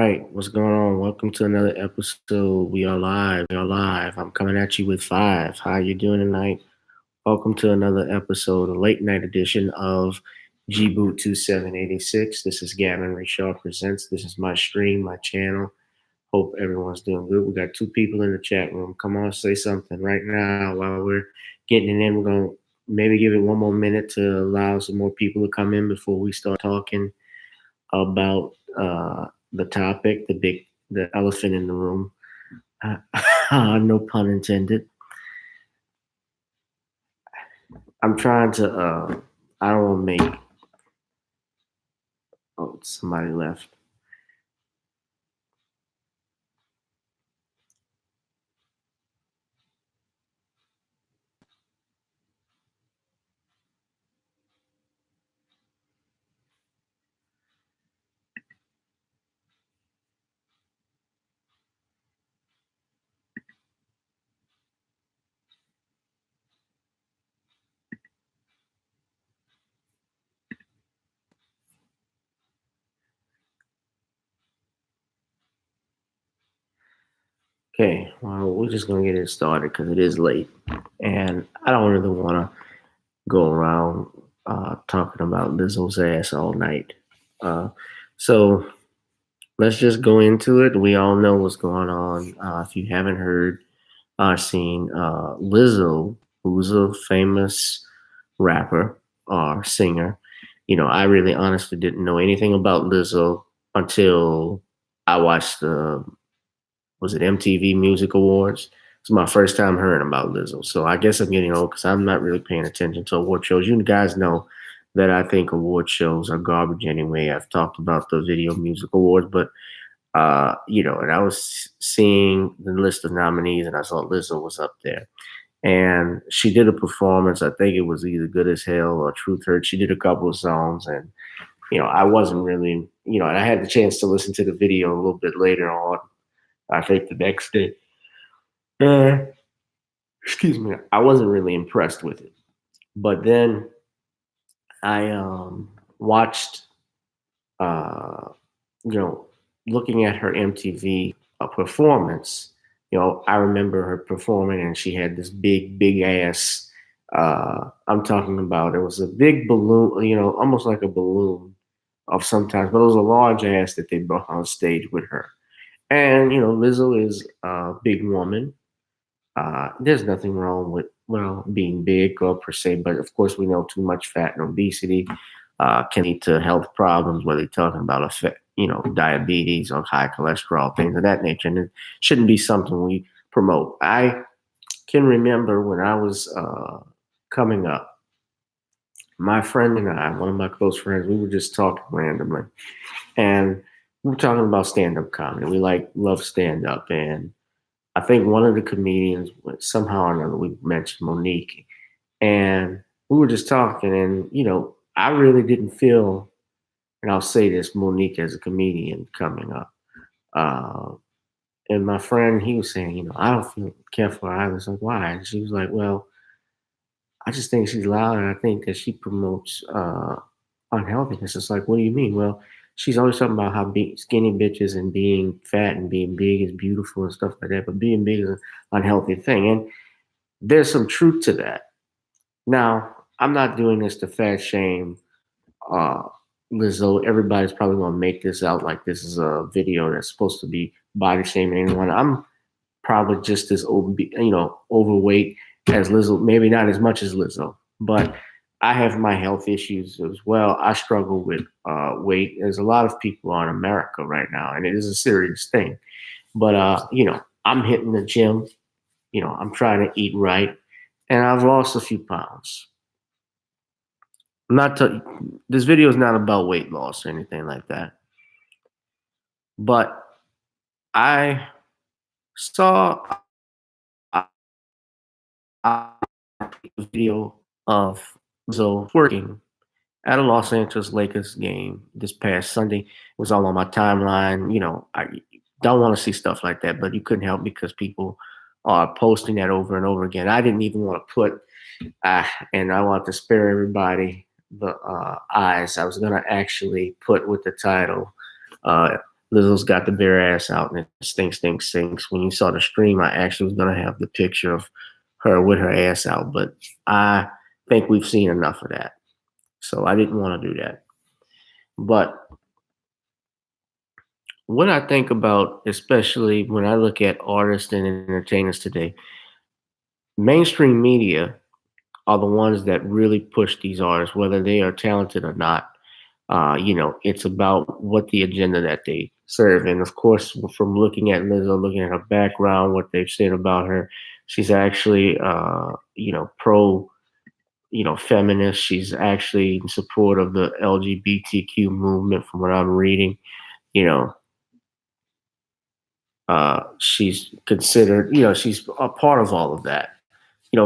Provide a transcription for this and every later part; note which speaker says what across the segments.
Speaker 1: right, what's going on? Welcome to another episode. We are live. We are live. I'm coming at you with five. How you doing tonight? Welcome to another episode, a late night edition of G Boot 2786. This is Gavin Richard Presents. This is my stream, my channel. Hope everyone's doing good. We got two people in the chat room. Come on, say something right now while we're getting it in. We're gonna maybe give it one more minute to allow some more people to come in before we start talking about the topic, the elephant in the room. No pun intended. I'm trying to. I don't want to make. Oh, somebody left. Okay, well, we're just gonna get it started because it is late, and I don't really want to go around talking about Lizzo's ass all night. So let's just go into it. We all know what's going on. If you haven't heard or seen, Lizzo, who's a famous rapper or singer, I really honestly didn't know anything about Lizzo until I watched the was it MTV Music Awards? It's my first time hearing about Lizzo. So I guess I'm getting old because I'm not really paying attention to award shows. You guys know that I think award shows are garbage anyway. I've talked about the Video Music Awards, but and I was seeing the list of nominees and I saw Lizzo was up there. And she did a performance. I think it was either Good as Hell or Truth Hurt. She did a couple of songs and I wasn't really, and I had the chance to listen to the video a little bit later on. I think the next day. Uh, excuse me. I wasn't really impressed with it. But then I watched, uh, you know, looking at her MTV performance. I remember her performing, and she had this big ass. I'm talking about it was a big balloon, almost like a balloon of sometimes, but it was a large ass that they brought on stage with her. And Lizzo is a big woman. There's nothing wrong with being big or per se, but of course we know too much fat and obesity can lead to health problems. Whether you're talking about diabetes or high cholesterol, things of that nature, and it shouldn't be something we promote. I can remember when I was coming up, my friend and I, one of my close friends, we were just talking randomly, and we were talking about stand-up comedy. We love stand-up, and I think one of the comedians, somehow or another, we mentioned Monique, and we were just talking, and I really didn't feel, and I'll say this, Monique as a comedian coming up. Uh, and my friend, he was saying, I don't care for her. I was like, why? And she was like, well, I just think she's loud, and I think that she promotes unhealthiness. It's like, what do you mean? Well, she's always talking about how skinny bitches and being fat and being big is beautiful and stuff like that, but being big is an unhealthy thing. And there's some truth to that. Now, I'm not doing this to fat shame uh, Lizzo. Everybody's probably going to make this out like this is a video that's supposed to be body shaming anyone. I'm probably just as overweight as Lizzo, maybe not as much as Lizzo, but I have my health issues as well. I struggle with weight, as a lot of people are in America right now, and it is a serious thing. But I'm hitting the gym. I'm trying to eat right, and I've lost a few pounds. This video is not about weight loss or anything like that, but I saw a video of Lizzo working at a Los Angeles Lakers game this past Sunday. It was all on my timeline. I don't want to see stuff like that, but you couldn't help because people are posting that over and over again. I didn't even want to put, and I want to spare everybody the eyes. I was going to actually put with the title, Lizzo's got the bare ass out and it stinks, stinks, stinks. When you saw the stream, I actually was gonna have the picture of her with her ass out, but I think we've seen enough of that. So I didn't want to do that. But what I think about, especially when I look at artists and entertainers today, mainstream media are the ones that really push these artists, whether they are talented or not. It's about what the agenda that they serve. And of course, from looking at Lizzo, looking at her background, what they've said about her, she's actually, pro, feminist. She's actually in support of the LGBTQ movement, from what I'm reading. You know, she's considered, she's a part of all of that,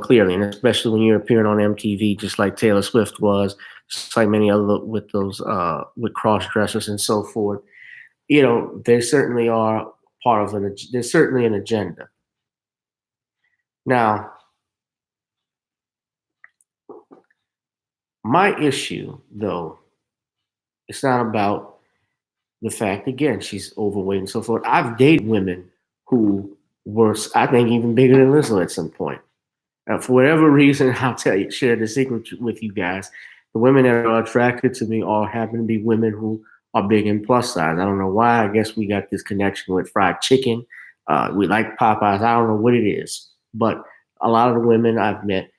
Speaker 1: clearly, and especially when you're appearing on MTV, just like Taylor Swift was, just like many other with those with cross dressers and so forth. They certainly are part of an. There's certainly an agenda. Now, my issue, though, it's not about the fact. Again, she's overweight and so forth. I've dated women who were, I think, even bigger than Lizzo at some point. For whatever reason, I'll share the secret with you guys. The women that are attracted to me all happen to be women who are big and plus size. I don't know why. I guess we got this connection with fried chicken. We like Popeyes. I don't know what it is, but a lot of the women I've met,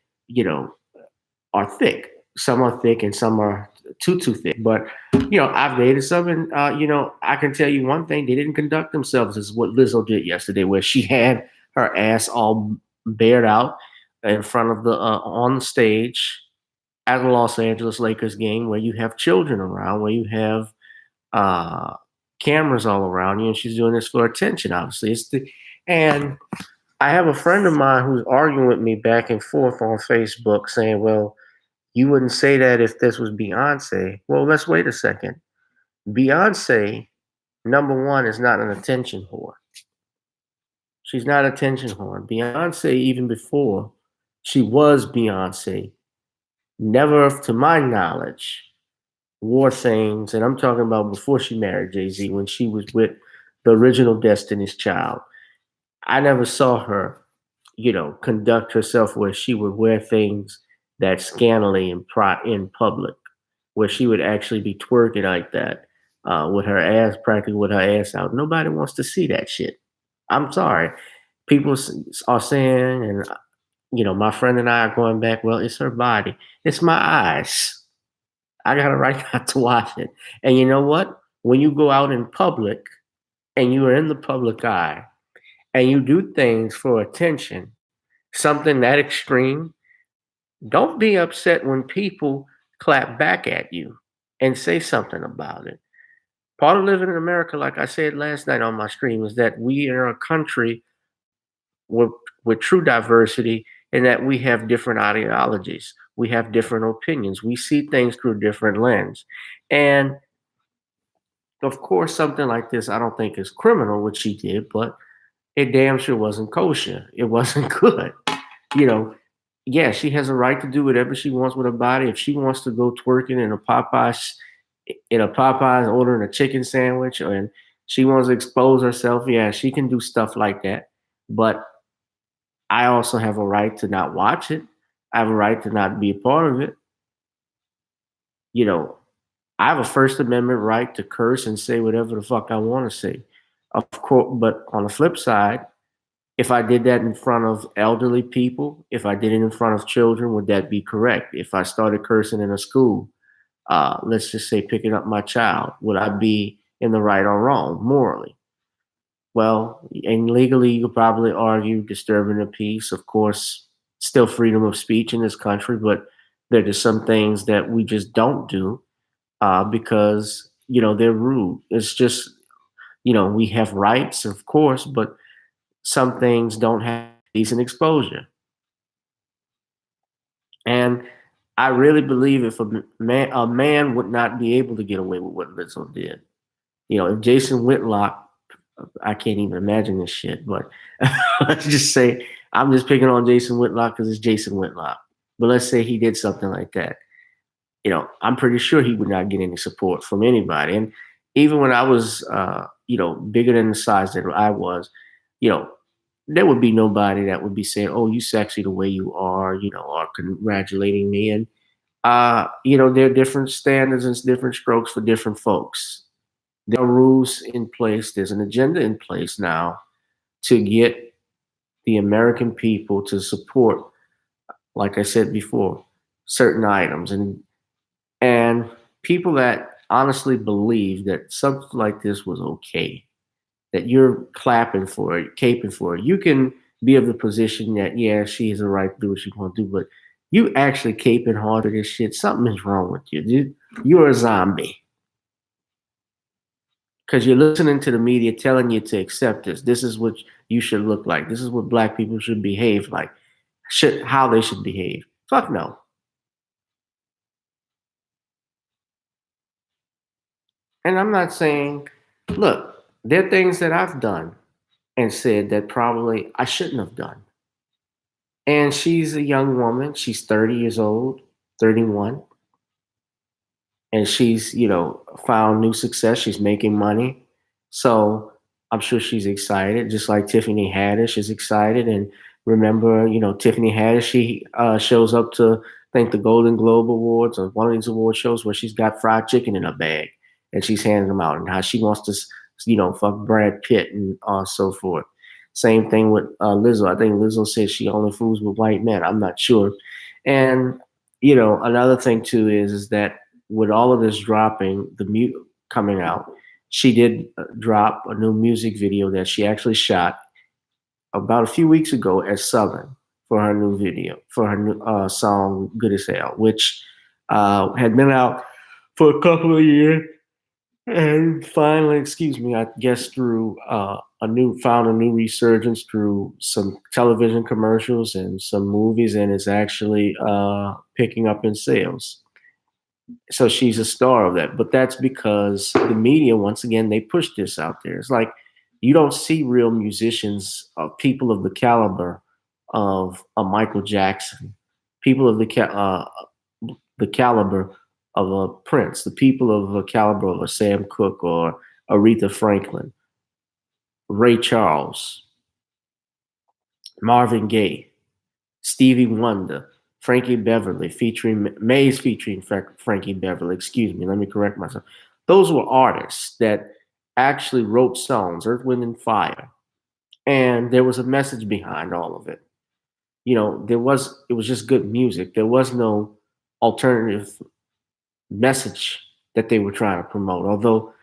Speaker 1: are thick. Some are thick and some are too thick. But I've dated some, and I can tell you one thing: they didn't conduct themselves as what Lizzo did yesterday, where she had her ass all bared out in front of the on the stage at a Los Angeles Lakers game, where you have children around, where you have uh, cameras all around you, and she's doing this for attention. Obviously, and I have a friend of mine who's arguing with me back and forth on Facebook, saying, "Well, you wouldn't say that if this was Beyonce." Well, let's wait a second. Beyonce, number one, is not an attention whore. She's not attention whore. Beyonce, even before she was Beyonce, never, to my knowledge, wore things, and I'm talking about before she married Jay-Z, when she was with the original Destiny's Child. I never saw her, conduct herself where she would wear things that scantily in public, where she would actually be twerking like that, with her ass, practically with her ass out. Nobody wants to see that shit. I'm sorry. People are saying, and my friend and I are going back, well, it's her body. It's my eyes. I got a right not to watch it. And you know what? When you go out in public and you are in the public eye and you do things for attention, something that extreme, don't be upset when people clap back at you and say something about it. Part of living in America, like I said last night on my stream, is that we are a country with, with true diversity, and that we have different ideologies. We have different opinions. We see things through a different lens. And of course, something like this, I don't think is criminal, what she did, but it damn sure wasn't kosher. It wasn't good. You know, yeah, she has a right to do whatever she wants with her body. If she wants to go twerking in a Popeyes ordering a chicken sandwich, and she wants to expose herself, yeah, she can do stuff like that. But I also have a right to not watch it. I have a right to not be a part of it. You know, I have a First Amendment right to curse and say whatever the fuck I want to say. Of course, but on the flip side, if I did that in front of elderly people, if I did it in front of children, would that be correct? If I started cursing in a school, let's just say picking up my child, would I be in the right or wrong morally? Well, and legally, you could probably argue disturbing the peace. Of course, still freedom of speech in this country, but there are just some things that we just don't do, because they're rude. It's just we have rights, of course, but some things don't have decent exposure. And I really believe if a man would not be able to get away with what Lizzo did. If Jason Whitlock, I can't even imagine this shit, but let's just say I'm just picking on Jason Whitlock because it's Jason Whitlock. But let's say he did something like that. I'm pretty sure he would not get any support from anybody. And even when I was bigger than the size that I was, you know, there would be nobody that would be saying, "Oh, you sexy the way you are," or congratulating me. And there are different standards and different strokes for different folks. There are rules in place. There's an agenda in place now to get the American people to support, like I said before, certain items, and people that honestly believe that something like this was okay, that you're clapping for it, caping for it. You can be of the position that, yeah, she has a right to do what she wants to do, but you actually caping hard for this shit. Something is wrong with you, dude. You're a zombie because you're listening to the media telling you to accept this. This is what you should look like. This is what black people should behave like. How they should behave. Fuck no. And I'm not saying, look, there are things that I've done and said that probably I shouldn't have done. And she's a young woman. She's 30 years old, 31, and she's, found new success. She's making money. So I'm sure she's excited, just like Tiffany Haddish is excited. And remember, Tiffany Haddish, she shows up to, I think, the Golden Globe Awards or one of these award shows where she's got fried chicken in her bag and she's handing them out, and how she wants to, fuck Brad Pitt and so forth. Same thing with Lizzo. I think Lizzo says she only fools with white men. I'm not sure. And another thing too is that with all of this dropping, coming out, she did drop a new music video that she actually shot about a few weeks ago at Southern for her new video, for her new song "Good as Hell," which had been out for a couple of years, and finally, excuse me, I guess through found a new resurgence through some television commercials and some movies, and is actually picking up in sales. So she's a star of that. But that's because the media, once again, they push this out there. It's like you don't see real musicians, people of the caliber of a Michael Jackson, people of the caliber of a Prince, the people of the caliber of a Sam Cooke or Aretha Franklin, Ray Charles, Marvin Gaye, Stevie Wonder, Frankie Beverly featuring Mays featuring Frankie Beverly. Excuse me, let me correct myself. Those were artists that actually wrote songs, Earth, Wind, and Fire, and there was a message behind all of it. It was just good music. There was no alternative message that they were trying to promote. Although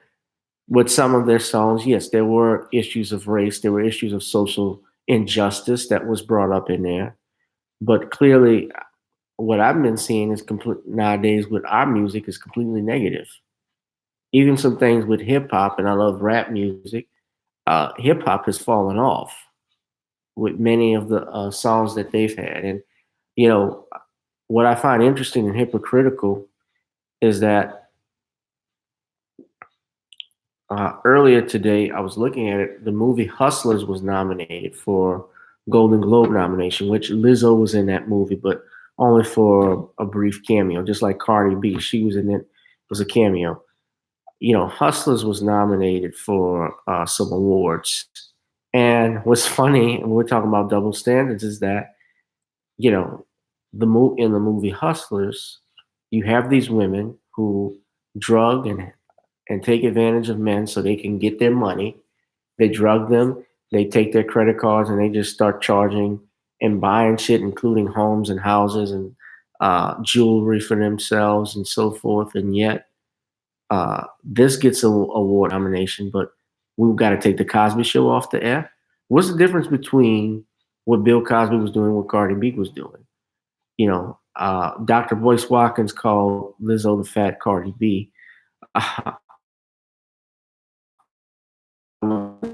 Speaker 1: with some of their songs, yes, there were issues of race, there were issues of social injustice that was brought up in there. But clearly, what I've been seeing is complete nowadays with our music is completely negative. Even some things with hip hop, and I love rap music. Hip hop has fallen off with many of the songs that they've had, and you know what I find interesting and hypocritical is that earlier today I was looking at it. The movie Hustlers was nominated for Golden Globe nomination, which Lizzo was in that movie, but only for a brief cameo, just like Cardi B. She was in it, was a cameo. Hustlers was nominated for some awards. And what's funny, and we're talking about double standards, is that, you know, in the movie Hustlers, you have these women who drug and take advantage of men so they can get their money. They drug them, they take their credit cards, and they just start charging and buying shit, including homes and houses and jewelry for themselves and so forth. And yet, this gets an award nomination, but we've got to take the Cosby Show off the air. What's the difference between what Bill Cosby was doing and what Cardi B was doing? Dr. Boyce Watkins called Lizzo the fat Cardi B.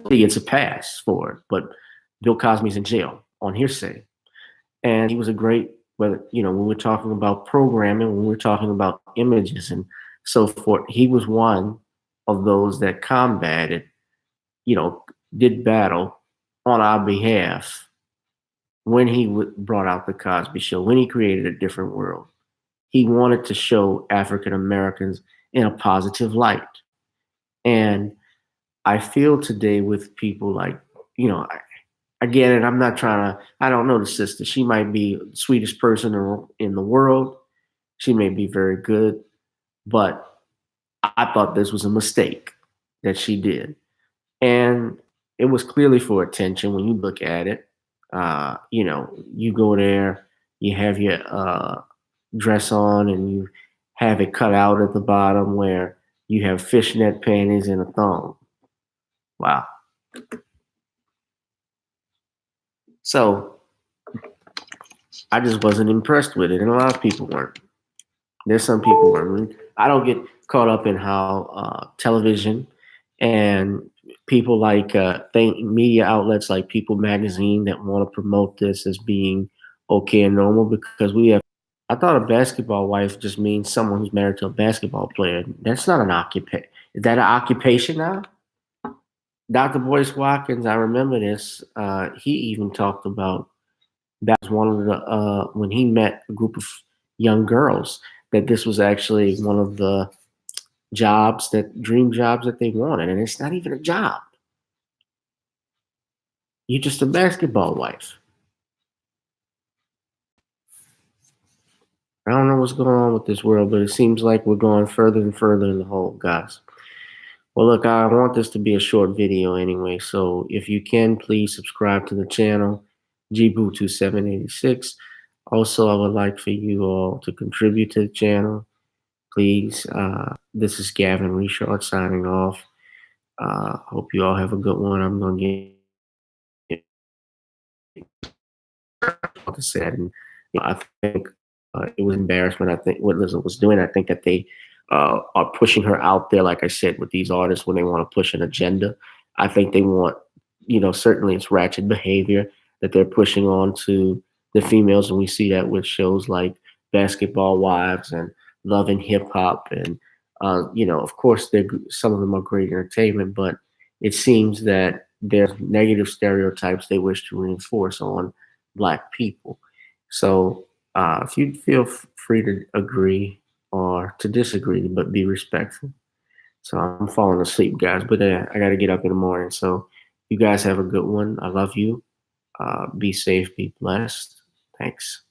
Speaker 1: He gets a pass for it, but Bill Cosby's in jail on hearsay. And he was a great, when we're talking about programming, when we're talking about images and so forth, he was one of those that combated, did battle on our behalf when he brought out the Cosby Show, when he created a different world. He wanted to show African Americans in a positive light. And I feel today with people like, you know, again, and I'm not trying to, I don't know the sister. She might be the sweetest person in the world. She may be very good, but I thought this was a mistake that she did. And it was clearly for attention when you look at it. You go there, you have your dress on, and you have it cut out at the bottom where you have fishnet panties and a thong. Wow. So I just wasn't impressed with it, and a lot of people weren't. There's some people who are. I don't get caught up in how television and people like media outlets like People Magazine that want to promote this as being okay and normal because we have. I thought a basketball wife just means someone who's married to a basketball player. That's not an occupation. Is that an occupation now? Dr. Boyce Watkins, I remember this. He even talked about that was one of the when he met a group of young girls that this was actually one of the dream jobs that they wanted, and it's not even a job. You're just a basketball wife. I don't know what's going on with this world, but it seems like we're going further and further in the hole, guys. Well, look, I want this to be a short video anyway, so if you can, please subscribe to the channel, GBoo2786. Also, I would like for you all to contribute to the channel. Please, this is Gavin Richard signing off. Hope you all have a good one. I'm going to get like I said, and I think it was embarrassment. I think what Lizzo was doing. I think that they are pushing her out there, like I said, with these artists when they want to push an agenda. I think they want, certainly it's ratchet behavior that they're pushing on to the females, and we see that with shows like Basketball Wives and Love and Hip Hop, and of course, some of them are great entertainment, but it seems that there's negative stereotypes they wish to reinforce on Black people. So if you feel free to agree or to disagree, but be respectful. So I'm falling asleep, guys, but I got to get up in the morning. So you guys have a good one. I love you. Be safe, be blessed. Thanks.